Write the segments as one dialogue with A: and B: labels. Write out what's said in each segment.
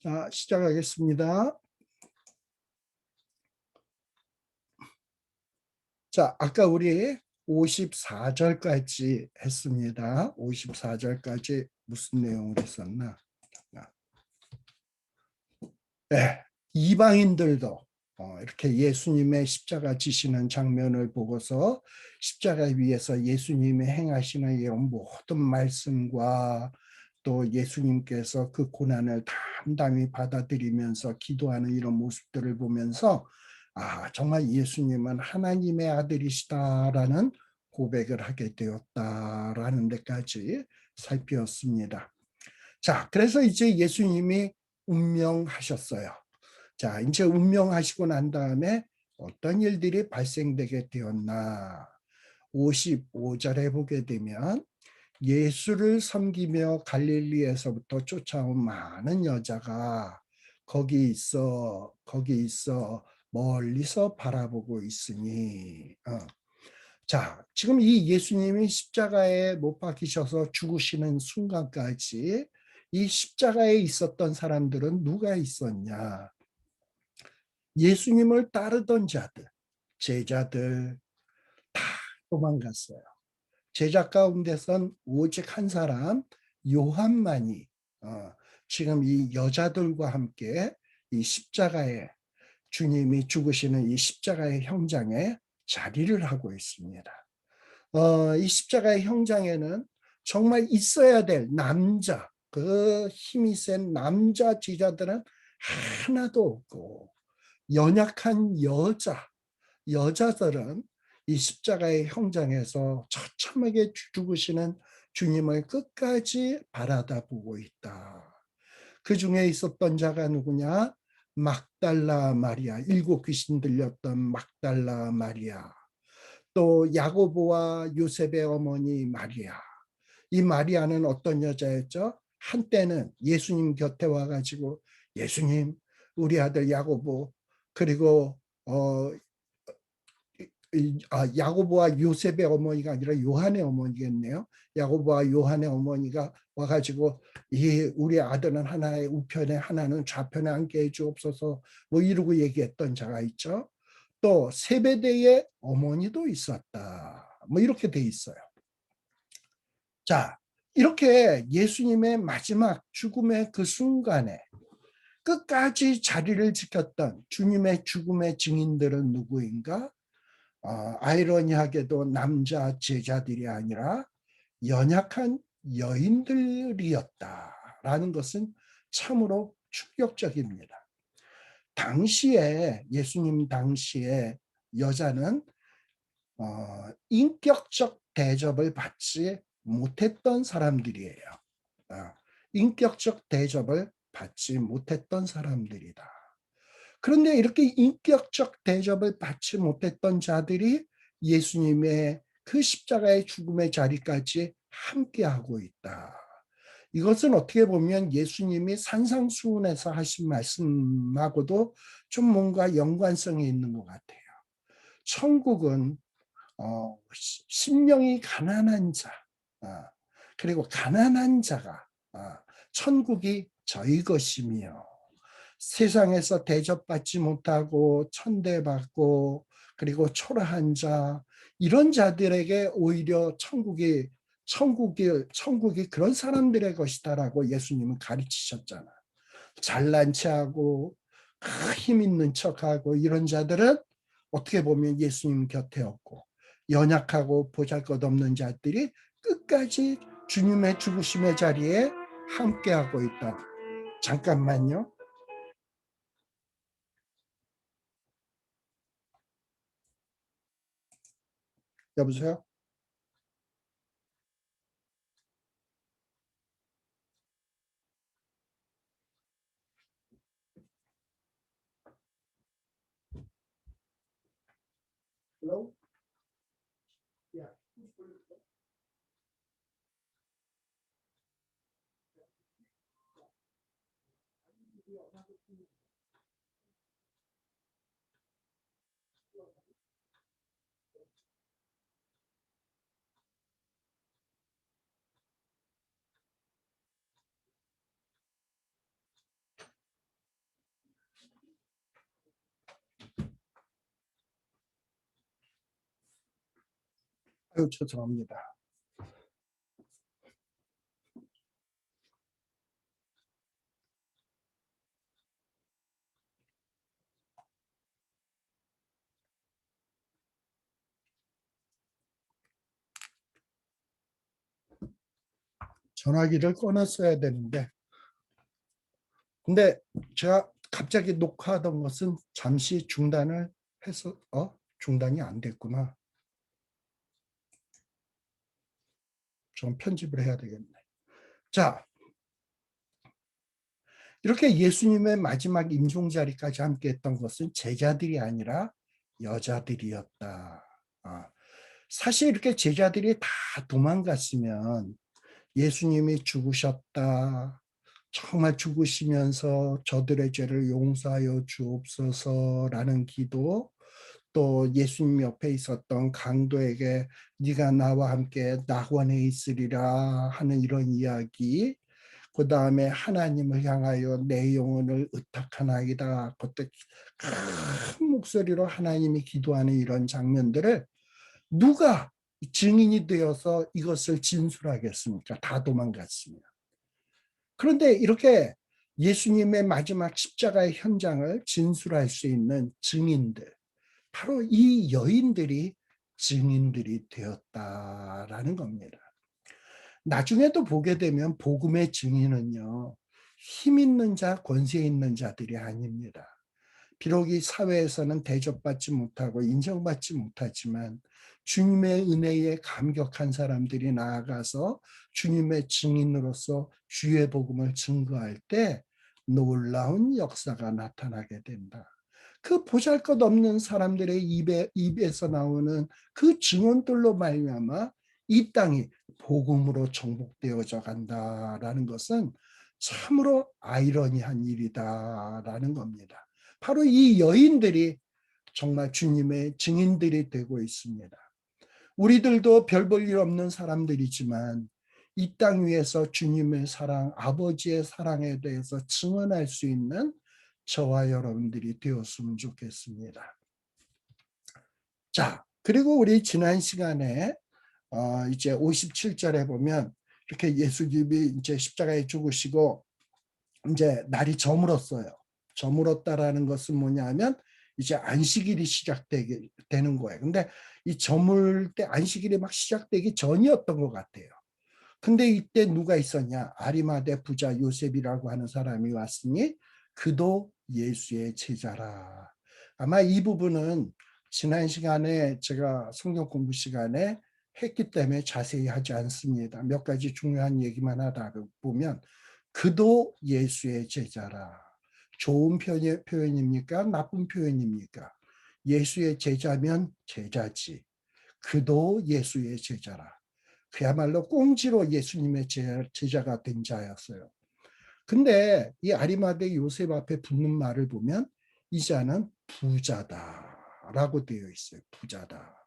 A: 자, 시작하겠습니다. 자, 아까 우리 54절까지 했습니다. 54절까지 무슨 내용을 했었나? 네, 이방인들도 이렇게 예수님의 십자가 지시는 장면을 보고서 십자가 위에서 예수님이 행하시는 이런 모든 말씀과 또 예수님께서 그 고난을 담담히 받아들이면서 기도하는 이런 모습들을 보면서 정말 예수님은 하나님의 아들이시다라는 고백을 하게 되었다라는 데까지 살피었습니다. 자, 그래서 이제 예수님이 운명하셨어요. 자, 이제 운명하시고 난 다음에 어떤 일들이 발생되게 되었나. 55절에 보게 되면 예수를 섬기며 갈릴리에서부터 쫓아온 많은 여자가 거기 있어 멀리서 바라보고 있으니. 자, 지금 이 예수님이 십자가에 못 박히셔서 죽으시는 순간까지 이 십자가에 있었던 사람들은 누가 있었냐? 예수님을 따르던 자들, 제자들 다 도망갔어요. 제자 가운데선 오직 한 사람 요한만이 지금 이 여자들과 함께 이 십자가에 주님이 죽으시는 이 십자가의 형장에 자리를 하고 있습니다. 이 십자가의 형장에는 정말 있어야 될 남자, 그 힘이 센 남자 제자들은 하나도 없고 연약한 여자들은 이 십자가의 형장에서 처참하게 죽으시는 주님을 끝까지 바라다보고 있다. 그 중에 있었던 자가 누구냐? 막달라 마리아, 7 귀신 들렸던 막달라 마리아, 또 야고보와 요셉의 어머니 마리아. 이 마리아는 어떤 여자였죠? 한때는 예수님 곁에 와가지고 예수님, 우리 아들 야고보, 그리고 야고보와 요셉의 어머니가 아니라 요한의 어머니겠네요. 야고보와 요한의 어머니가 와가지고 우리 아들은 하나의 우편에 하나는 좌편에 앉게 해주옵소서 뭐 이러고 얘기했던 자가 있죠. 또 세베대의 어머니도 있었다. 뭐 이렇게 돼 있어요. 자, 이렇게 예수님의 마지막 죽음의 그 순간에 끝까지 자리를 지켰던 주님의 죽음의 증인들은 누구인가? 아이러니하게도 남자 제자들이 아니라 연약한 여인들이었다라는 것은 참으로 충격적입니다. 예수님 당시에 여자는 인격적 대접을 받지 못했던 사람들이에요. 인격적 대접을 받지 못했던 사람들이다. 그런데 이렇게 인격적 대접을 받지 못했던 자들이 예수님의 그 십자가의 죽음의 자리까지 함께하고 있다. 이것은 어떻게 보면 예수님이 산상수훈에서 하신 말씀하고도 좀 뭔가 연관성이 있는 것 같아요. 천국은 심령이 가난한 자, 그리고 가난한 자가 천국이 저희 것이며, 세상에서 대접받지 못하고 천대받고 그리고 초라한 자, 이런 자들에게 오히려 천국이 그런 사람들의 것이다라고 예수님은 가르치셨잖아. 잘난 체하고 힘 있는 척하고 이런 자들은 어떻게 보면 예수님 곁에 없고, 연약하고 보잘것없는 자들이 끝까지 주님의 죽으심의 자리에 함께하고 있다. 잠깐만요. 여보세요? Hello? Yeah. 아유, 죄송합니다. 전화기를 꺼놨어야 되는데, 근데 제가 갑자기 녹화하던 것은 잠시 중단을 해서 중단이 안 됐구나. 좀 편집을 해야 되겠네. 자, 이렇게 예수님의 마지막 임종 자리까지 함께했던 것은 제자들이 아니라 여자들이었다. 사실 이렇게 제자들이 다 도망갔으면 예수님이 죽으셨다. 정말 죽으시면서 저들의 죄를 용서하여 주옵소서라는 기도, 또 예수님 옆에 있었던 강도에게 네가 나와 함께 낙원에 있으리라 하는 이런 이야기, 그 다음에 하나님을 향하여 내 영혼을 의탁하나이다. 그때 큰 목소리로 하나님이 기도하는 이런 장면들을 누가 증인이 되어서 이것을 진술하겠습니까? 다 도망갔으면. 그런데 이렇게 예수님의 마지막 십자가의 현장을 진술할 수 있는 증인들, 바로 이 여인들이 증인들이 되었다라는 겁니다. 나중에도 보게 되면 복음의 증인은요, 힘 있는 자, 권세 있는 자들이 아닙니다. 비록 이 사회에서는 대접받지 못하고 인정받지 못하지만 주님의 은혜에 감격한 사람들이 나아가서 주님의 증인으로서 주의 복음을 증거할 때 놀라운 역사가 나타나게 된다. 그 보잘것없는 사람들의 입에서 나오는 그 증언들로 말미암아 이 땅이 복음으로 정복되어져 간다라는 것은 참으로 아이러니한 일이다라는 겁니다. 바로 이 여인들이 정말 주님의 증인들이 되고 있습니다. 우리들도 별 볼 일 없는 사람들이지만 이 땅 위에서 주님의 사랑, 아버지의 사랑에 대해서 증언할 수 있는 저와 여러분들이 되었으면 좋겠습니다. 자, 그리고 우리 지난 시간에 이제 57절에 보면 이렇게 예수님이 이제 십자가에 죽으시고 이제 날이 저물었어요. 저물었다라는 것은 뭐냐면 이제 안식일이 시작되게 되는 거예요. 근데 이 저물 때 안식일이 막 시작되기 전이었던 것 같아요. 근데 이때 누가 있었냐? 아리마대 부자 요셉이라고 하는 사람이 왔으니 그도 예수의 제자라. 아마 이 부분은 지난 시간에 제가 성경 공부 시간에 했기 때문에 자세히 하지 않습니다. 몇 가지 중요한 얘기만 하다 보면 그도 예수의 제자라. 좋은 표현입니까? 나쁜 표현입니까? 예수의 제자면 제자지. 그도 예수의 제자라. 그야말로 꽁지로 예수님의 제자가 된 자였어요. 근데 이 아리마대 요셉 앞에 붙는 말을 보면 이 자는 부자다라고 되어 있어요. 부자다.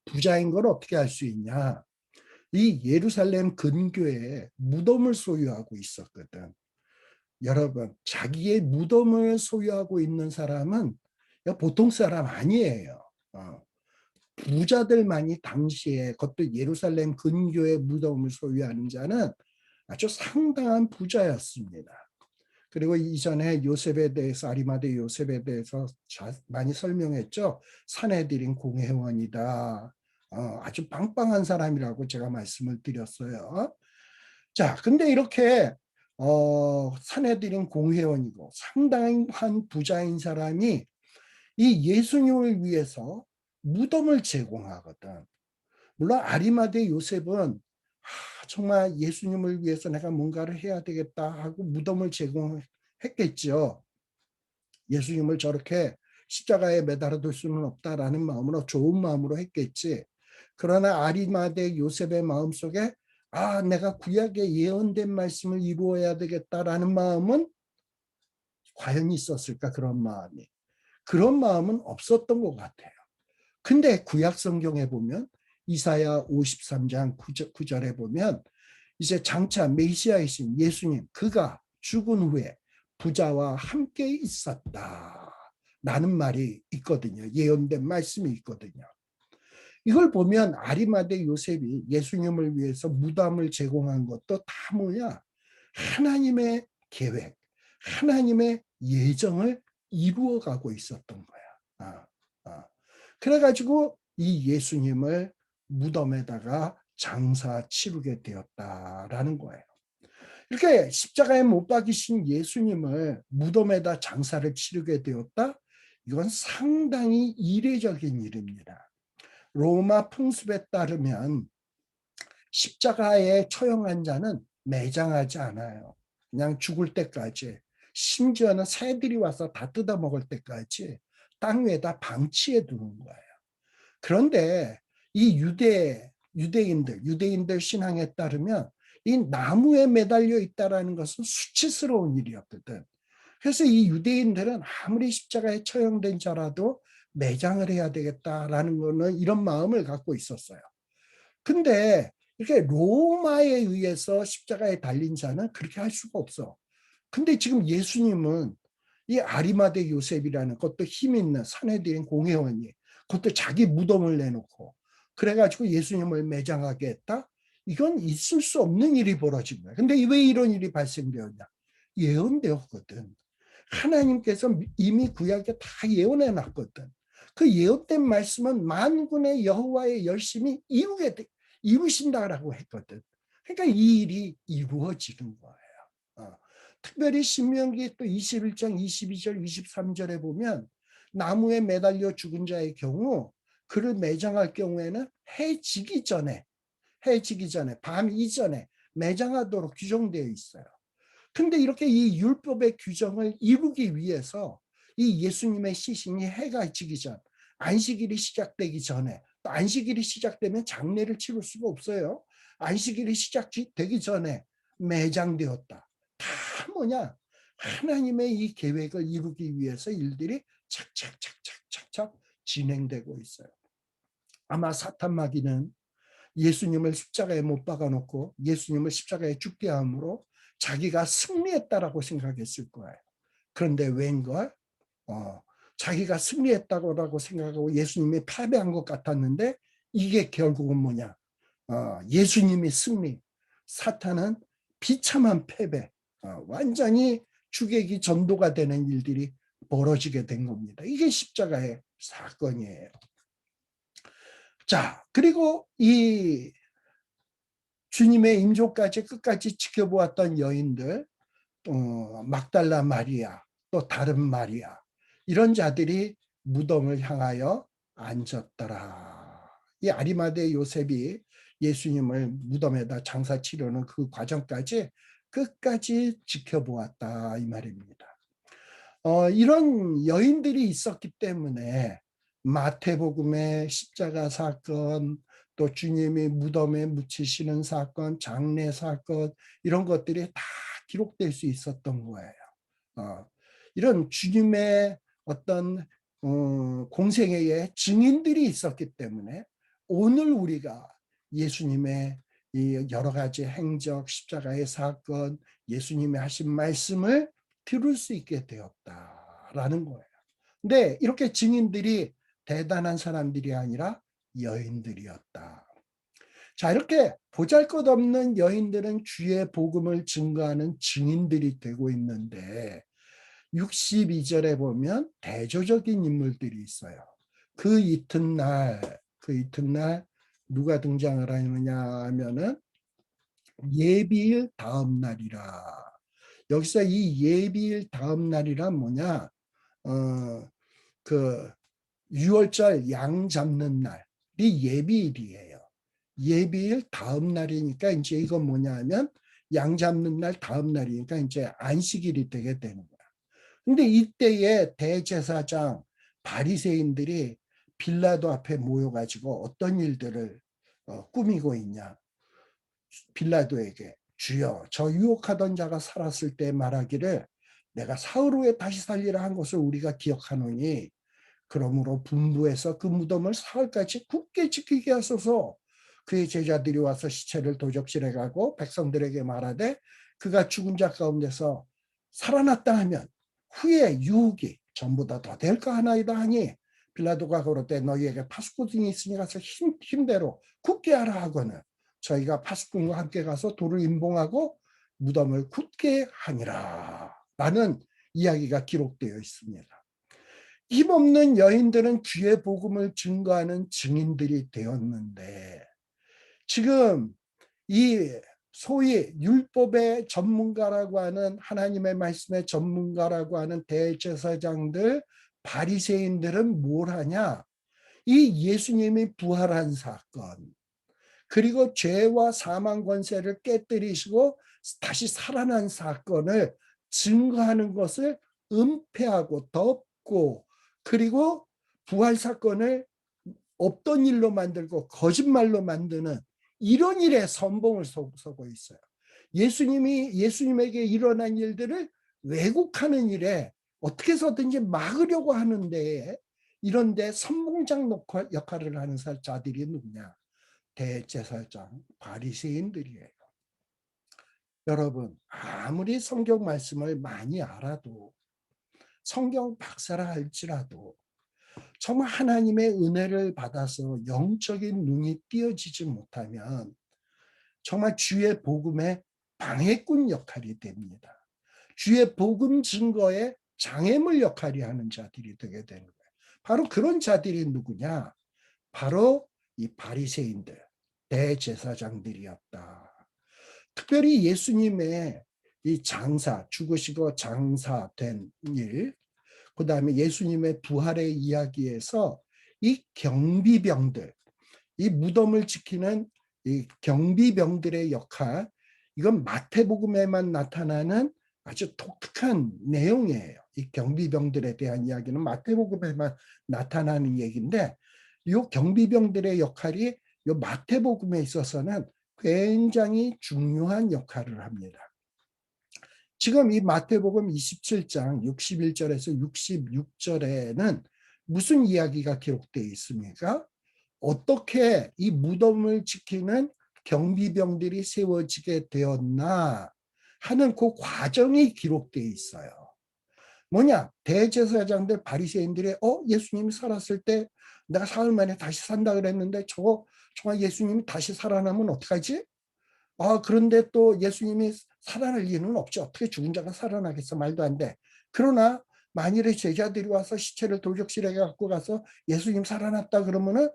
A: 부자인 걸 어떻게 알 수 있냐? 이 예루살렘 근교에 무덤을 소유하고 있었거든. 여러분, 자기의 무덤을 소유하고 있는 사람은 보통 사람 아니에요. 부자들만이 당시에 그것도 예루살렘 근교의 무덤을 소유하는 자는 아주 상당한 부자였습니다. 그리고 이전에 요셉에 대해서 아리마대 요셉에 대해서 많이 설명했죠. 사내들인 공회원이다. 아주 빵빵한 사람이라고 제가 말씀을 드렸어요. 자, 근데 이렇게 사내들인 공회원이고 상당한 부자인 사람이 이 예수님을 위해서 무덤을 제공하거든. 물론 아리마대 요셉은 정말 예수님을 위해서 내가 뭔가를 해야 되겠다 하고 무덤을 제공했겠죠. 예수님을 저렇게 십자가에 매달아 둘 수는 없다라는 마음으로 좋은 마음으로 했겠지. 그러나 아리마대 요셉의 마음속에 내가 구약에 예언된 말씀을 이루어야 되겠다라는 마음은 과연 있었을까? 그런 마음이. 그런 마음은 없었던 것 같아요. 근데 구약 성경에 보면 이사야 53장 9절에 보면 이제 장차 메시아이신 예수님 그가 죽은 후에 부자와 함께 있었다 라는 말이 있거든요. 예언된 말씀이 있거든요. 이걸 보면 아리마대 요셉이 예수님을 위해서 무덤을 제공한 것도 다 뭐야? 하나님의 계획, 하나님의 예정을 이루어가고 있었던 거야. 아, 아. 그래가지고 이 예수님을 무덤에다가 장사 치르게 되었다라는 거예요. 이렇게 십자가에 못 박이신 예수님을 무덤에다 장사를 치르게 되었다? 이건 상당히 이례적인 일입니다. 로마 풍습에 따르면 십자가에 처형한 자는 매장하지 않아요. 그냥 죽을 때까지, 심지어는 새들이 와서 다 뜯어먹을 때까지 땅 위에다 방치해 두는 거예요. 그런데 이 유대인들 신앙에 따르면 이 나무에 매달려 있다라는 것은 수치스러운 일이었거든. 그래서 이 유대인들은 아무리 십자가에 처형된 자라도 매장을 해야 되겠다라는 거는 이런 마음을 갖고 있었어요. 근데 이렇게 로마에 의해서 십자가에 달린 자는 그렇게 할 수가 없어. 근데 지금 예수님은 이 아리마대 요셉이라는 것도 힘 있는 사내들인 공회원이 그것도 자기 무덤을 내놓고 그래가지고 예수님을 매장하게 했다? 이건 있을 수 없는 일이 벌어진 거야. 근데 왜 이런 일이 발생되었냐? 예언되었거든. 하나님께서 이미 구약에 다 예언해 놨거든. 그 예언된 말씀은 만군의 여호와의 열심히 이루신다라고 했거든. 그러니까 이 일이 이루어지는 거예요. 특별히 신명기 또 21장 22절 23절에 보면 나무에 매달려 죽은 자의 경우 그를 매장할 경우에는 해 지기 전에 밤 이전에 매장하도록 규정되어 있어요. 근데 이렇게 이 율법의 규정을 이루기 위해서 이 예수님의 시신이 해가 지기 전, 안식일이 시작되기 전에, 또 안식일이 시작되면 장례를 치를 수가 없어요. 안식일이 시작되기 전에 매장되었다. 다 뭐냐? 하나님의 이 계획을 이루기 위해서 일들이 착착착착착착 진행되고 있어요. 아마 사탄 마귀는 예수님을 십자가에 못 박아놓고 예수님을 십자가에 죽게 함으로 자기가 승리했다라고 생각했을 거예요. 그런데 웬걸? 자기가 승리했다고 생각하고 예수님이 패배한 것 같았는데 이게 결국은 뭐냐? 예수님이 승리, 사탄은 비참한 패배, 완전히 주객이 전도가 되는 일들이 벌어지게 된 겁니다. 이게 십자가의 사건이에요. 자, 그리고 이 주님의 임종까지 끝까지 지켜보았던 여인들, 막달라 마리아, 또 다른 마리아, 이런 자들이 무덤을 향하여 앉았더라. 이 아리마대 요셉이 예수님을 무덤에다 장사 치려는 그 과정까지 끝까지 지켜보았다 이 말입니다. 이런 여인들이 있었기 때문에 마태복음의 십자가 사건, 또 주님이 무덤에 묻히시는 사건, 장례 사건 이런 것들이 다 기록될 수 있었던 거예요. 이런 주님의 어떤 공생애의 증인들이 있었기 때문에 오늘 우리가 예수님의 이 여러 가지 행적, 십자가의 사건, 예수님이 하신 말씀을 들을 수 있게 되었다라는 거예요. 근데 이렇게 증인들이 대단한 사람들이 아니라 여인들이었다. 자, 이렇게 보잘것없는 여인들은 주의 복음을 증거하는 증인들이 되고 있는데 62절에 보면 대조적인 인물들이 있어요. 그 이튿날 누가 등장을 하느냐 하면은 예비일 다음 날이라. 여기서 이 예비일 다음 날이란 뭐냐? 그 6월절 양 잡는 날이 예비일이에요. 예비일 다음 날이니까 이제 이건 뭐냐 하면 양 잡는 날 다음 날이니까 이제 안식일이 되게 되는 거야. 근데 이때에 대제사장 바리새인들이 빌라도 앞에 모여가지고 어떤 일들을 꾸미고 있냐. 빌라도에게 주여 저 유혹하던 자가 살았을 때 말하기를 내가 사흘 후에 다시 살리라 한 것을 우리가 기억하노니 그러므로 분부해서 그 무덤을 사흘까지 굳게 지키게 하소서. 그의 제자들이 와서 시체를 도적질해 가고 백성들에게 말하되 그가 죽은 자 가운데서 살아났다 하면 후에 유혹이 전보다 더 될까 하나이다 하니 빌라도가 그럴 때 너희에게 파수꾼이 있으니 가서 힘대로 굳게 하라 하거늘 저희가 파수꾼과 함께 가서 돌을 임봉하고 무덤을 굳게 하니라 라는 이야기가 기록되어 있습니다. 힘없는 여인들은 주의 복음을 증거하는 증인들이 되었는데 지금 이 소위 율법의 전문가라고 하는 하나님의 말씀의 전문가라고 하는 대제사장들 바리새인들은 뭘 하냐? 이 예수님이 부활한 사건 그리고 죄와 사망 권세를 깨뜨리시고 다시 살아난 사건을 증거하는 것을 은폐하고 덮고 그리고 부활 사건을 없던 일로 만들고 거짓말로 만드는 이런 일에 선봉을 서고 있어요. 예수님에게 일어난 일들을 왜곡하는 일에 어떻게 해서든지 막으려고 하는데 이런데 선봉장 역할을 하는 자들이 누구냐? 대제사장, 바리새인들이에요. 여러분, 아무리 성경 말씀을 많이 알아도 성경 박사라 할지라도 정말 하나님의 은혜를 받아서 영적인 눈이 띄어지지 못하면 정말 주의 복음의 방해꾼 역할이 됩니다. 주의 복음 증거에 장애물 역할이 하는 자들이 되게 되는 거예요. 바로 그런 자들이 누구냐? 바로 이 바리새인들, 대제사장들이었다. 특별히 예수님의 이 장사, 죽으시고 장사된 일, 그 다음에 예수님의 부활의 이야기에서 이 경비병들, 이 무덤을 지키는 이 경비병들의 역할, 이건 마태복음에만 나타나는 아주 독특한 내용이에요. 이 경비병들에 대한 이야기는 마태복음에만 나타나는 얘기인데 이 경비병들의 역할이 이 마태복음에 있어서는 굉장히 중요한 역할을 합니다. 지금 이 마태복음 27장 61절에서 66절에는 무슨 이야기가 기록되어 있습니까? 어떻게 이 무덤을 지키는 경비병들이 세워지게 되었나 하는 그 과정이 기록되어 있어요. 뭐냐? 대제사장들 바리새인들이 예수님이 살았을 때 내가 사흘 만에 다시 산다 그랬는데 정말 예수님이 다시 살아나면 어떡하지? 그런데 또 예수님이 살아날 리는 없죠. 어떻게 죽은 자가 살아나겠어? 말도 안 돼. 그러나 만일에 제자들이 와서 시체를 돌격실에 갖고 가서 예수님 살아났다 그러면은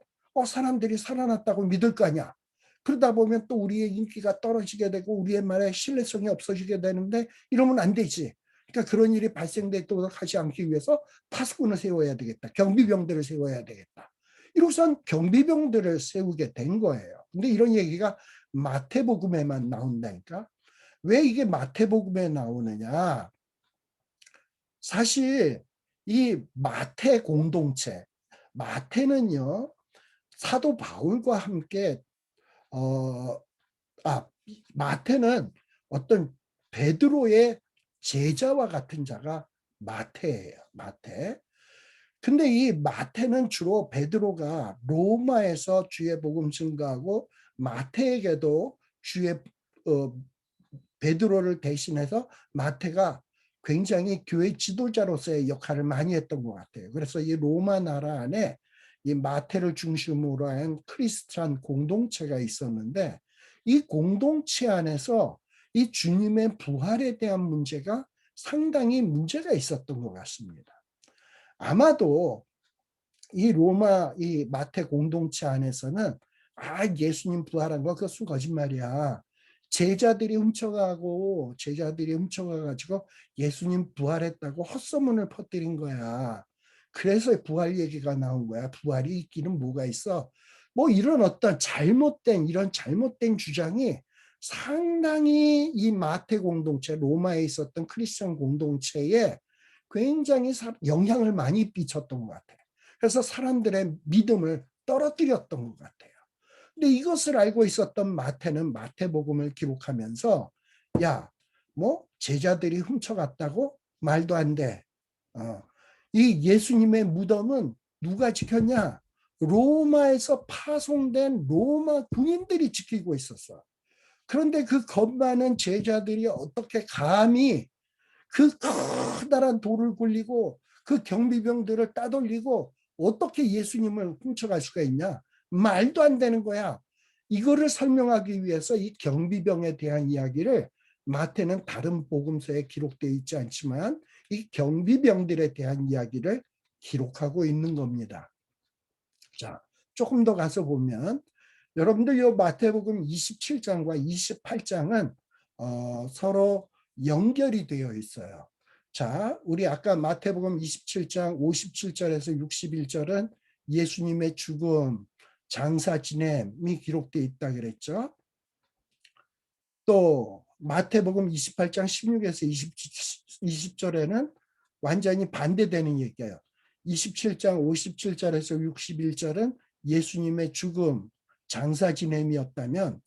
A: 사람들이 살아났다고 믿을 거 아니야. 그러다 보면 또 우리의 인기가 떨어지게 되고 우리의 말에 신뢰성이 없어지게 되는데 이러면 안 되지. 그러니까 그런 일이 발생되도록 하지 않기 위해서 파수꾼을 세워야 되겠다. 경비병들을 세워야 되겠다. 이로선 경비병들을 세우게 된 거예요. 근데 이런 얘기가 마태복음에만 나온다니까. 왜 이게 마태복음에 나오느냐? 사실 이 마태 공동체, 마태는요 사도 바울과 함께 마태는 어떤 베드로의 제자와 같은 자가 마태예요. 마태. 근데 이 마태는 주로 베드로가 로마에서 주의 복음 증거하고 마태에게도 주의 베드로를 대신해서 마태가 굉장히 교회 지도자로서의 역할을 많이 했던 것 같아요. 그래서 이 로마 나라 안에 이 마태를 중심으로 한 크리스찬 공동체가 있었는데 이 공동체 안에서 이 주님의 부활에 대한 문제가 상당히 문제가 있었던 것 같습니다. 아마도 이 로마 이 마태 공동체 안에서는 예수님 부활한 거 그것은 거짓말이야. 제자들이 훔쳐가가지고 예수님 부활했다고 헛소문을 퍼뜨린 거야. 그래서 부활 얘기가 나온 거야. 부활이 있기는 뭐가 있어. 뭐 이런 어떤 이런 잘못된 주장이 상당히 이 마태 공동체, 로마에 있었던 크리스천 공동체에 굉장히 영향을 많이 끼쳤던 것 같아요. 그래서 사람들의 믿음을 떨어뜨렸던 것 같아요. 근데 이것을 알고 있었던 마태는 마태복음을 기록하면서 제자들이 훔쳐갔다고? 말도 안 돼. 이 예수님의 무덤은 누가 지켰냐? 로마에서 파송된 로마 군인들이 지키고 있었어. 그런데 그 겁 많은 제자들이 어떻게 감히 그 커다란 돌을 굴리고 그 경비병들을 따돌리고 어떻게 예수님을 훔쳐갈 수가 있냐? 말도 안 되는 거야. 이거를 설명하기 위해서 이 경비병에 대한 이야기를 마태는 다른 복음서에 기록되어 있지 않지만 이 경비병들에 대한 이야기를 기록하고 있는 겁니다. 자, 조금 더 가서 보면 여러분들 이 마태복음 27장과 28장은 서로 연결이 되어 있어요. 자, 우리 아까 마태복음 27장 57절에서 61절은 예수님의 죽음, 장사 지냄이 기록되어 있다 그랬죠. 또 마태복음 28장 16에서 20절에는 완전히 반대되는 얘기예요. 27장 57절에서 61절은 예수님의 죽음, 장사 지냄이었다면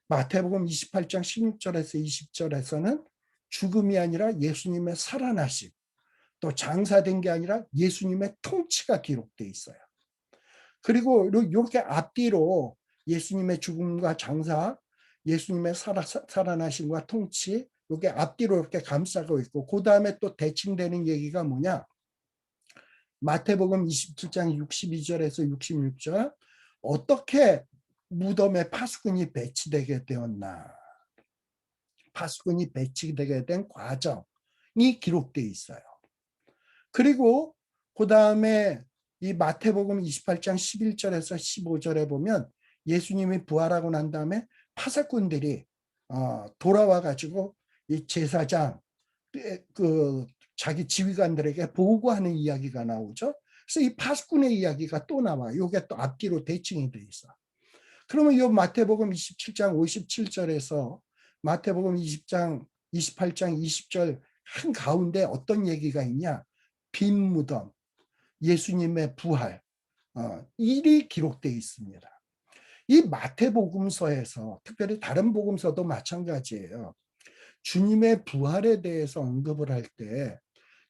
A: 마태복음 28장 16절에서 20절에서는 죽음이 아니라 예수님의 살아나심, 또 장사된 게 아니라 예수님의 통치가 기록되어 있어요. 그리고 이렇게 앞뒤로 예수님의 죽음과 장사, 예수님의 살아나심과 통치, 이게 앞뒤로 이렇게 감싸고 있고, 그 다음에 또 대칭되는 얘기가 뭐냐? 마태복음 27장 62절에서 66절, 어떻게 무덤에 파수꾼이 배치되게 되었나? 파수꾼이 배치되게 된 과정이 기록되어 있어요. 그리고 그 다음에 이 마태복음 28장 11절에서 15절에 보면 예수님이 부활하고 난 다음에 파수꾼들이 돌아와 가지고 이 제사장 그 자기 지휘관들에게 보고하는 이야기가 나오죠. 그래서 이 파수꾼의 이야기가 또 나와요. 이게 또 앞뒤로 대칭이 돼 있어. 그러면 이 마태복음 27장 57절에서 마태복음 20장 28장 20절 한 가운데 어떤 얘기가 있냐? 빈 무덤, 예수님의 부활, 일이 기록되어 있습니다. 이 마태복음서에서 특별히 다른 복음서도 마찬가지예요. 주님의 부활에 대해서 언급을 할 때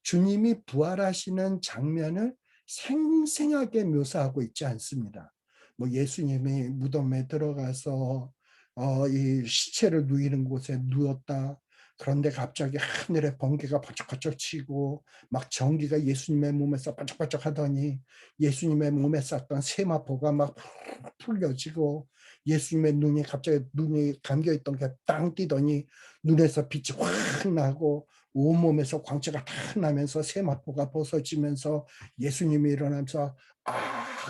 A: 주님이 부활하시는 장면을 생생하게 묘사하고 있지 않습니다. 뭐 예수님이 무덤에 들어가서 이 시체를 누이는 곳에 누웠다. 그런데 갑자기 하늘에 번개가 바짝바짝 치고 막 전기가 예수님의 몸에서 바짝바짝 하더니 예수님의 몸에 쌌던 세마포가 막 풀려지고 예수님의 눈이 갑자기 눈이 감겨있던 게 땅 뛰더니 눈에서 빛이 확 나고 온몸에서 광채가 다 나면서 세마포가 벗어지면서 예수님이 일어나면서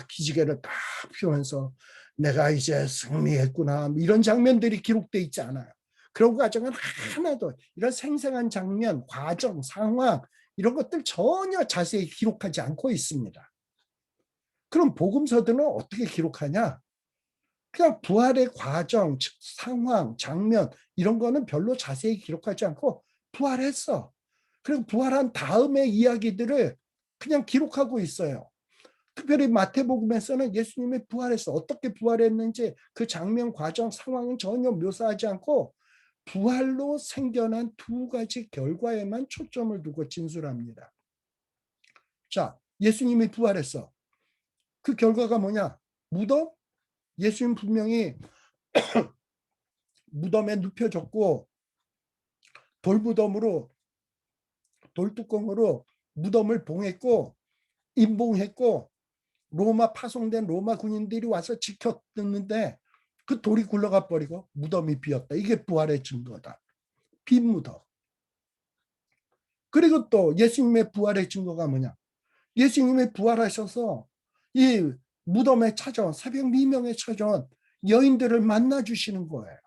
A: 기지개를 딱 펴면서 내가 이제 승리했구나 이런 장면들이 기록되어 있지 않아요. 그런 과정은 하나도 이런 생생한 장면, 과정, 상황 이런 것들 전혀 자세히 기록하지 않고 있습니다. 그럼 복음서들은 어떻게 기록하냐? 그냥 부활의 과정, 상황, 장면 이런 거는 별로 자세히 기록하지 않고 부활했어. 그리고 부활한 다음의 이야기들을 그냥 기록하고 있어요. 특별히 마태복음에서는 예수님이 부활했어. 어떻게 부활했는지 그 장면, 과정, 상황은 전혀 묘사하지 않고 부활로 생겨난 두 가지 결과에만 초점을 두고 진술합니다. 자, 예수님이 부활했어. 그 결과가 뭐냐? 무덤? 예수님 분명히 무덤에 눕혀졌고 돌무덤으로 돌뚜껑으로 무덤을 봉했고 임봉했고 로마 파송된 로마 군인들이 와서 지켰는데 그 돌이 굴러가 버리고 무덤이 비었다. 이게 부활의 증거다. 빈 무덤. 그리고 또 예수님의 부활의 증거가 뭐냐? 예수님이 부활하셔서 이 무덤에 찾아온 새벽 미명에 찾아온 여인들을 만나 주시는 거예요.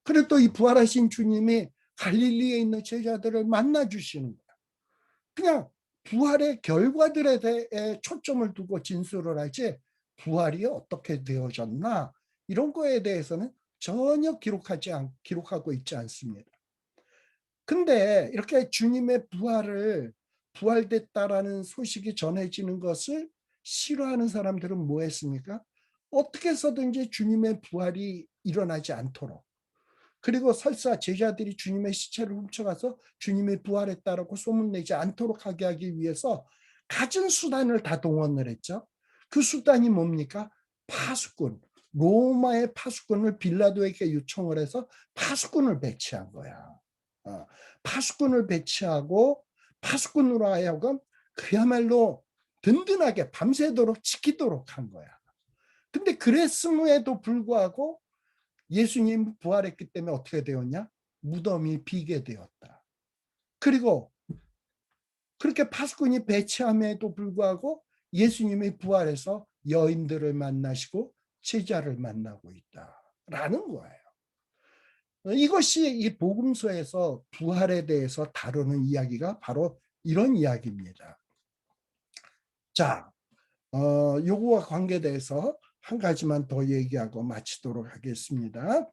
A: 그리고 또 이 부활하신 주님이 갈릴리에 있는 제자들을 만나 주시는 거예요. 그냥 부활의 결과들에 대해 초점을 두고 진술을 하지 부활이 어떻게 되어졌나 이런 거에 대해서는 전혀 기록하고 있지 않습니다. 근데 이렇게 주님의 부활됐다라는 소식이 전해지는 것을 싫어하는 사람들은 뭐 했습니까? 어떻게 해서든지 주님의 부활이 일어나지 않도록 그리고 설사 제자들이 주님의 시체를 훔쳐가서 주님이 부활했다라고 소문내지 않도록 하게 하기 위해서 갖은 수단을 다 동원을 했죠. 그 수단이 뭡니까? 파수꾼. 로마의 파수꾼을 빌라도에게 요청을 해서 파수꾼을 배치한 거야. 파수꾼을 배치하고 파수꾼으로 하여금 그야말로 든든하게 밤새도록 지키도록 한 거야. 근데 그랬음에도 불구하고 예수님 부활했기 때문에 어떻게 되었냐? 무덤이 비게 되었다. 그리고 그렇게 파수꾼이 배치함에도 불구하고 예수님이 부활해서 여인들을 만나시고 제자를 만나고 있다라는 거예요. 이것이 이 복음서에서 부활에 대해서 다루는 이야기가 바로 이런 이야기입니다. 자, 요거와 관계돼서 한 가지만 더 얘기하고 마치도록 하겠습니다.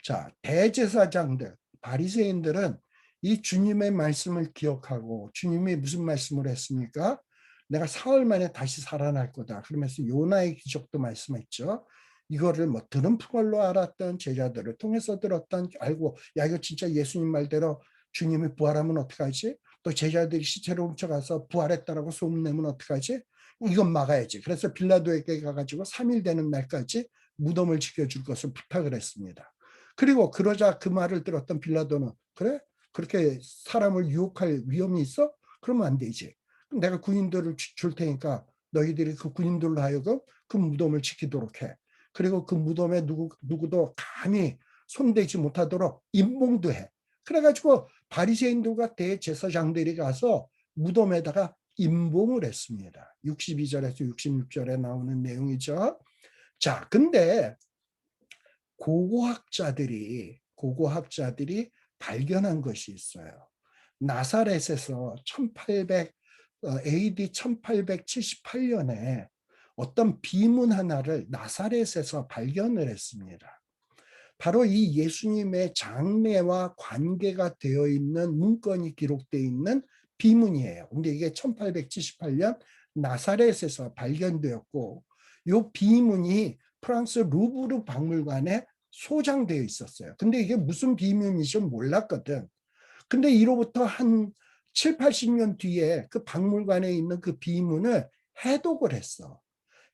A: 자, 대제사장들, 바리새인들은 이 주님의 말씀을 기억하고 주님이 무슨 말씀을 했습니까? 내가 사흘 만에 다시 살아날 거다. 그러면서 요나의 기적도 말씀했죠. 이거를 뭐 들은 풍월로 알았던 제자들을 통해서 들었던 알고 야 이거 진짜 예수님 말대로 주님이 부활하면 어떡하지? 또 제자들이 시체를 훔쳐가서 부활했다라고 소문내면 어떡하지? 이건 막아야지. 그래서 빌라도에게 가가지고 3일 되는 날까지 무덤을 지켜줄 것을 부탁을 했습니다. 그리고 그러자 그 말을 들었던 빌라도는 그래? 그렇게 사람을 유혹할 위험이 있어? 그러면 안 되지. 내가 군인들을 줄 테니까 너희들이 그 군인들로 하여금 그 무덤을 지키도록 해. 그리고 그 무덤에 누구도 감히 손대지 못하도록 임봉도 해. 그래가지고 바리새인들과 대제사장들이 가서 무덤에다가 임봉을 했습니다. 62절에서 66절에 나오는 내용이죠. 자, 근데 고고학자들이 발견한 것이 있어요. 나사렛에서 1800 AD 1878년에 어떤 비문 하나를 나사렛에서 발견을 했습니다. 바로 이 예수님의 장래와 관계가 되어 있는 문건이 기록되어 있는 비문이에요. 근데 이게 1878년 나사렛에서 발견되었고 이 비문이 프랑스 루브르 박물관에 소장되어 있었어요. 근데 이게 무슨 비문인지 몰랐거든. 근데 이로부터 한 7, 80년 뒤에 그 박물관에 있는 그 비문을 해독을 했어.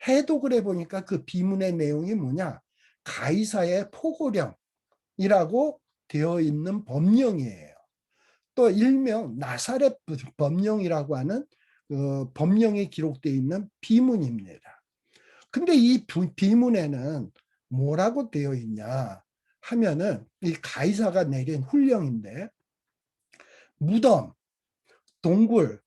A: 해독을 해보니까 그 비문의 내용이 뭐냐? 가이사의 포고령이라고 되어 있는 법령이에요. 또 일명 나사렛 법령이라고 하는 법령이 기록되어 있는 비문입니다. 근데 이 비문에는 뭐라고 되어 있냐 하면은 이 가이사가 내린 훈령인데 무덤, 동굴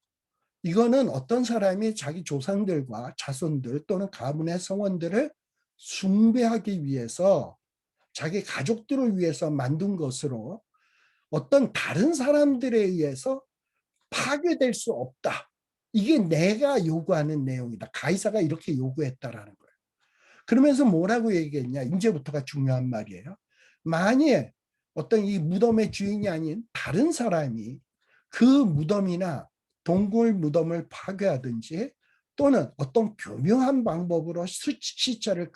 A: 이거는 어떤 사람이 자기 조상들과 자손들 또는 가문의 성원들을 숭배하기 위해서 자기 가족들을 위해서 만든 것으로 어떤 다른 사람들에 의해서 파괴될 수 없다. 이게 내가 요구하는 내용이다. 가이사가 이렇게 요구했다라는 거예요. 그러면서 뭐라고 얘기했냐. 이제부터가 중요한 말이에요. 만일 어떤 이 무덤의 주인이 아닌 다른 사람이 그 무덤이나 동굴 무덤을 파괴하든지 또는 어떤 교묘한 방법으로 시체를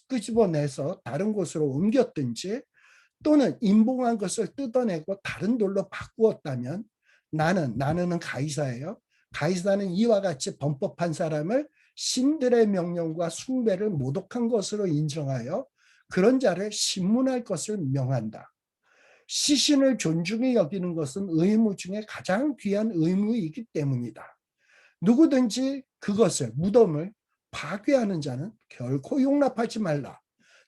A: 끄집어내서 다른 곳으로 옮겼든지 또는 임봉한 것을 뜯어내고 다른 돌로 바꾸었다면 나는 가이사예요. 가이사는 이와 같이 범법한 사람을 신들의 명령과 숭배를 모독한 것으로 인정하여 그런 자를 신문할 것을 명한다. 시신을 존중히 여기는 것은 의무 중에 가장 귀한 의무이기 때문이다. 누구든지 그것을 무덤을 파괴하는 자는 결코 용납하지 말라.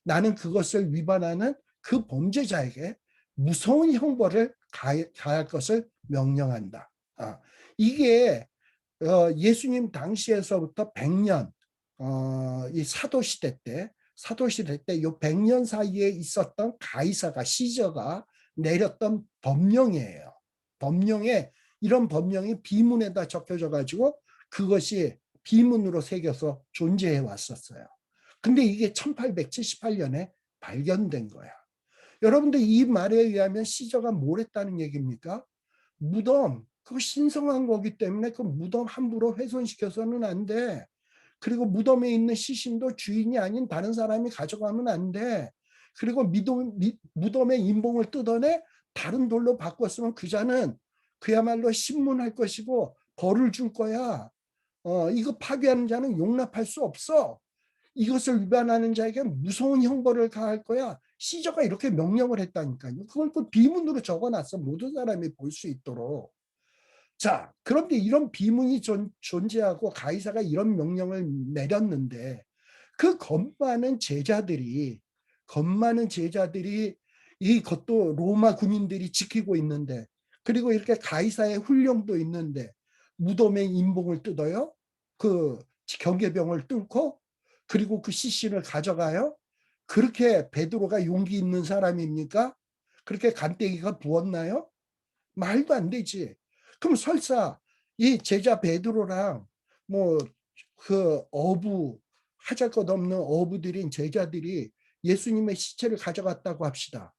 A: 나는 그것을 위반하는 그 범죄자에게 무서운 형벌을 가할 것을 명령한다. 이게 예수님 당시에서부터 100년 이 사도시대 때 요 100년 사이에 있었던 가이사가 시저가 내렸던 법령이에요. 법령에 이런 법령이 비문에다 적혀져 가지고 그것이 비문으로 새겨서 존재해 왔었어요. 근데 이게 1878년에 발견된 거야. 여러분들 이 말에 의하면 시저가 뭘 했다는 얘기입니까? 무덤, 그거 신성한 거기 때문에 그 무덤 함부로 훼손시켜서는 안 돼. 그리고 무덤에 있는 시신도 주인이 아닌 다른 사람이 가져가면 안 돼. 그리고 무덤의 인봉을 뜯어내 다른 돌로 바꿨으면 그 자는 그야말로 신문할 것이고 벌을 줄 거야. 이거 파괴하는 자는 용납할 수 없어. 이것을 위반하는 자에게 무서운 형벌을 가할 거야. 시저가 이렇게 명령을 했다니까요. 그걸 그 비문으로 적어놨어. 모든 사람이 볼 수 있도록. 자, 그런데 이런 비문이 존재하고 가이사가 이런 명령을 내렸는데 그 겁 많은 제자들이 이것도 로마 군인들이 지키고 있는데, 그리고 이렇게 가이사의 훈령도 있는데 무덤의 인봉을 뜯어요. 그 경계병을 뚫고 그리고 그 시신을 가져가요. 그렇게 베드로가 용기 있는 사람입니까? 그렇게 간때기가 부었나요? 말도 안 되지. 그럼 설사 이 제자 베드로랑 뭐 그 하잘것없는 어부들인 제자들이 예수님의 시체를 가져갔다고 합시다.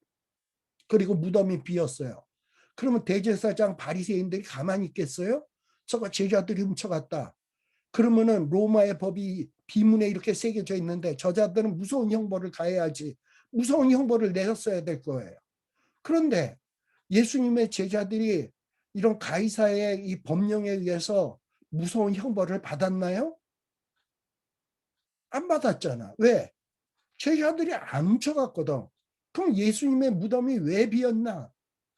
A: 그리고 무덤이 비었어요. 그러면 대제사장 바리새인들이 가만히 있겠어요? 저거 제자들이 훔쳐갔다. 그러면은 로마의 법이 비문에 이렇게 새겨져 있는데 저자들은 무서운 형벌을 가해야지, 무서운 형벌을 내렸어야 될 거예요. 그런데 예수님의 제자들이 이런 가이사의 이 법령에 의해서 무서운 형벌을 받았나요? 안 받았잖아. 왜? 제자들이 안 훔쳐갔거든. 그럼 예수님의 무덤이 왜 비었나?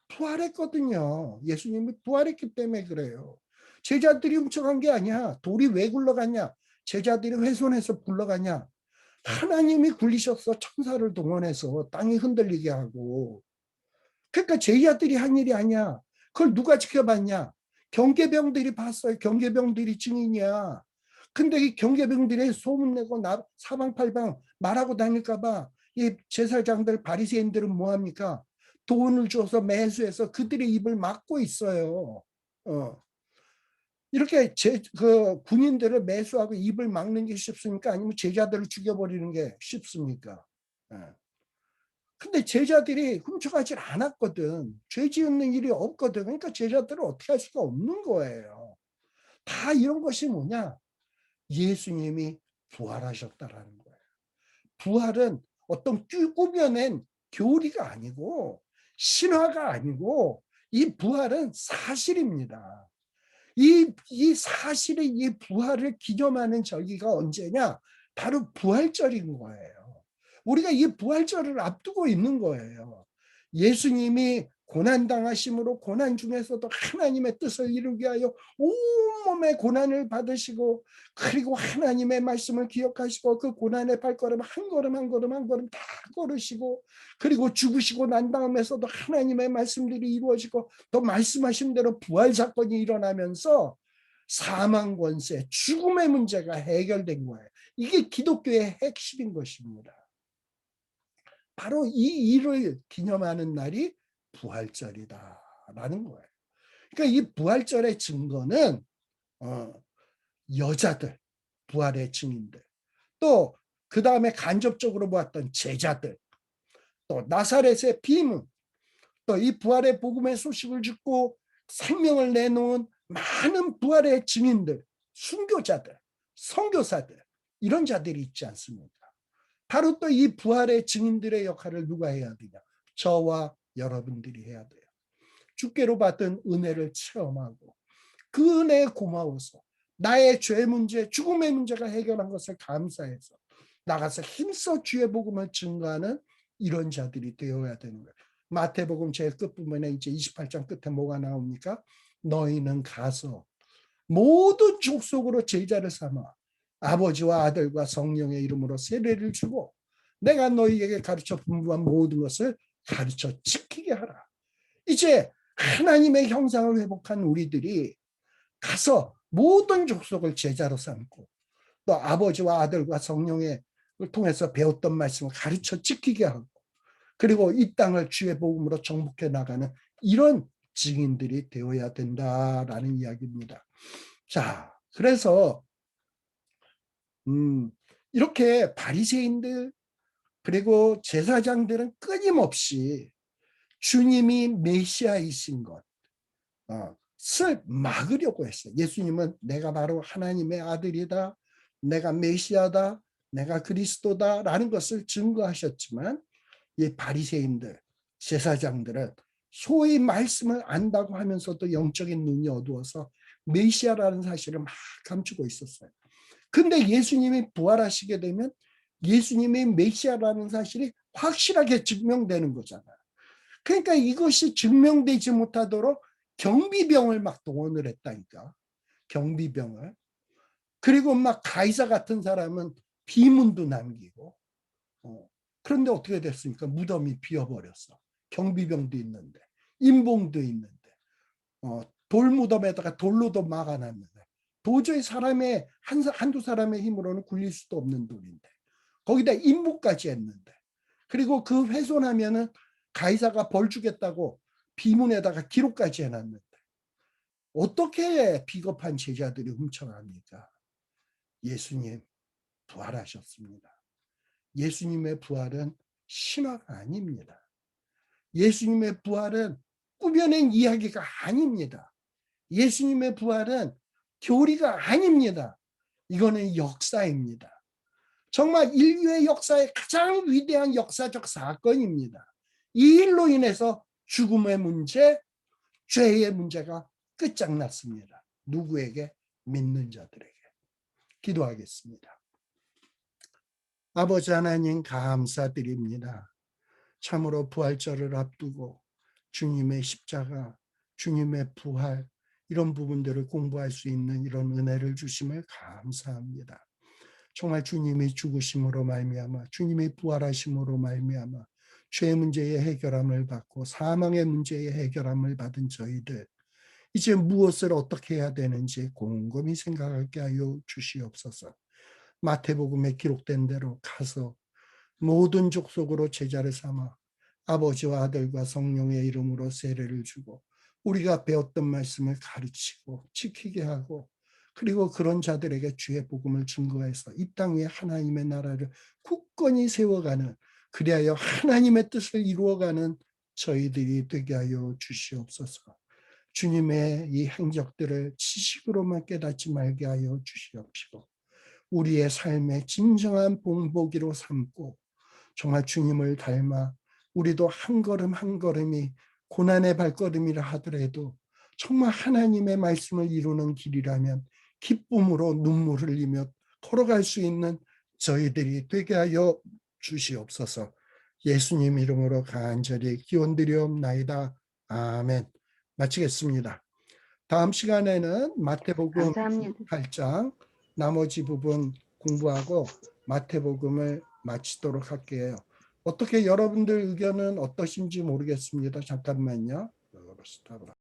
A: 부활했거든요. 예수님이 부활했기 때문에 그래요. 제자들이 훔쳐간 게 아니야. 돌이 왜 굴러갔냐? 제자들이 훼손해서 굴러가냐? 하나님이 굴리셨어. 천사를 동원해서 땅이 흔들리게 하고. 그러니까 제자들이 한 일이 아니야. 그걸 누가 지켜봤냐? 경계병들이 봤어요. 경계병들이 증인이야. 근데 이 경계병들이 소문내고 사방팔방 말하고 다닐까 봐 이 제사장들 바리새인들은 뭐합니까? 돈을 줘서 매수해서 그들의 입을 막고 있어요. 이렇게 그 군인들을 매수하고 입을 막는 게 쉽습니까? 아니면 제자들을 죽여버리는 게 쉽습니까? 예. 근데 제자들이 훔쳐가질 않았거든. 죄 지은 일이 없거든. 그러니까 제자들은 어떻게 할 수가 없는 거예요. 다 이런 것이 뭐냐? 예수님이 부활하셨다라는 거예요. 부활은 어떤 꾸며낸 교리가 아니고 신화가 아니고 이 부활은 사실입니다. 이 사실의 이 부활을 기념하는 절기가 언제냐? 바로 부활절인 거예요. 우리가 이 부활절을 앞두고 있는 거예요. 예수님이 고난당하심으로 고난 중에서도 하나님의 뜻을 이루게 하여 온몸의 고난을 받으시고, 그리고 하나님의 말씀을 기억하시고 그 고난의 발걸음 한 걸음 한 걸음 한 걸음 다 걸으시고, 그리고 죽으시고 난 다음에서도 하나님의 말씀들이 이루어지고 또 말씀하신 대로 부활 사건이 일어나면서 사망 권세, 죽음의 문제가 해결된 거예요. 이게 기독교의 핵심인 것입니다. 바로 이 일을 기념하는 날이 부활절이다라는 거예요. 그러니까 이 부활절의 증거는 여자들, 부활의 증인들, 또 그 다음에 간접적으로 보았던 제자들, 또 나사렛의 비문, 또 이 부활의 복음의 소식을 듣고 생명을 내놓은 많은 부활의 증인들, 순교자들, 선교사들, 이런 자들이 있지 않습니까? 바로 또 이 부활의 증인들의 역할을 누가 해야 되냐? 저와 여러분들이 해야 돼요. 주께로 받은 은혜를 체험하고 그 은혜에 고마워서 나의 죄 문제, 죽음의 문제가 해결한 것을 감사해서 나가서 힘써 주의 복음을 증거하는 이런 자들이 되어야 되는 거예요. 마태복음 제일 끝부분에 이제 28장 끝에 뭐가 나옵니까? 너희는 가서 모든 족속으로 제자를 삼아 아버지와 아들과 성령의 이름으로 세례를 주고 내가 너희에게 가르쳐 분부한 모든 것을 가르쳐 지키게 하라. 이제 하나님의 형상을 회복한 우리들이 가서 모든 족속을 제자로 삼고 또 아버지와 아들과 성령을 통해서 배웠던 말씀을 가르쳐 지키게 하고, 그리고 이 땅을 주의 복음으로 정복해 나가는 이런 증인들이 되어야 된다라는 이야기입니다. 자, 그래서 이렇게 바리새인들 그리고 제사장들은 끊임없이 주님이 메시아이신 것을 막으려고 했어요. 예수님은 내가 바로 하나님의 아들이다, 내가 메시아다, 내가 그리스도다라는 것을 증거하셨지만 이 바리새인들, 제사장들은 소위 말씀을 안다고 하면서도 영적인 눈이 어두워서 메시아라는 사실을 막 감추고 있었어요. 근데 예수님이 부활하시게 되면 예수님이 메시아라는 사실이 확실하게 증명되는 거잖아요. 그러니까 이것이 증명되지 못하도록 경비병을 막 동원을 했다니까. 경비병을. 그리고 막 가이사 같은 사람은 비문도 남기고. 그런데 어떻게 됐습니까? 무덤이 비어버렸어. 경비병도 있는데, 임봉도 있는데, 돌무덤에다가 돌로도 막아놨는데, 도저히 사람의 한두 사람의 힘으로는 굴릴 수도 없는 돌인데, 거기다 임무까지 했는데, 그리고 그 훼손하면은 가이사가 벌 주겠다고 비문에다가 기록까지 해놨는데, 어떻게 비겁한 제자들이 훔쳐갑니까? 예수님 부활하셨습니다. 예수님의 부활은 신화가 아닙니다. 예수님의 부활은 꾸며낸 이야기가 아닙니다. 예수님의 부활은 교리가 아닙니다. 이거는 역사입니다. 정말 인류의 역사의 가장 위대한 역사적 사건입니다. 이 일로 인해서 죽음의 문제, 죄의 문제가 끝장났습니다. 누구에게? 믿는 자들에게. 기도하겠습니다. 아버지 하나님 감사드립니다. 참으로 부활절을 앞두고 주님의 십자가, 주님의 부활 이런 부분들을 공부할 수 있는 이런 은혜를 주심을 감사합니다. 정말 주님이 죽으심으로 말미암아 주님이 부활하심으로 말미암아 죄 문제의 해결함을 받고 사망의 문제의 해결함을 받은 저희들 이제 무엇을 어떻게 해야 되는지 곰곰이 생각하게 하여 주시옵소서. 마태복음에 기록된 대로 가서 모든 족속으로 제자를 삼아 아버지와 아들과 성령의 이름으로 세례를 주고 우리가 배웠던 말씀을 가르치고 지키게 하고 그리고 그런 자들에게 주의 복음을 증거해서 이 땅 위에 하나님의 나라를 굳건히 세워가는 그리하여 하나님의 뜻을 이루어가는 저희들이 되게 하여 주시옵소서. 주님의 이 행적들을 지식으로만 깨닫지 말게 하여 주시옵시고 우리의 삶의 진정한 본보기로 삼고 정말 주님을 닮아 우리도 한 걸음 한 걸음이 고난의 발걸음이라 하더라도 정말 하나님의 말씀을 이루는 길이라면 기쁨으로 눈물 흘리며 걸어갈 수 있는 저희들이 되게 하여 주시옵소서. 예수님 이름으로 간절히 기원드리옵나이다. 아멘. 마치겠습니다. 다음 시간에는 마태복음
B: 감사합니다.
A: 8장 나머지 부분 공부하고 마태복음을 마치도록 할게요. 어떻게 여러분들 의견은 어떠신지 모르겠습니다. 잠깐만요.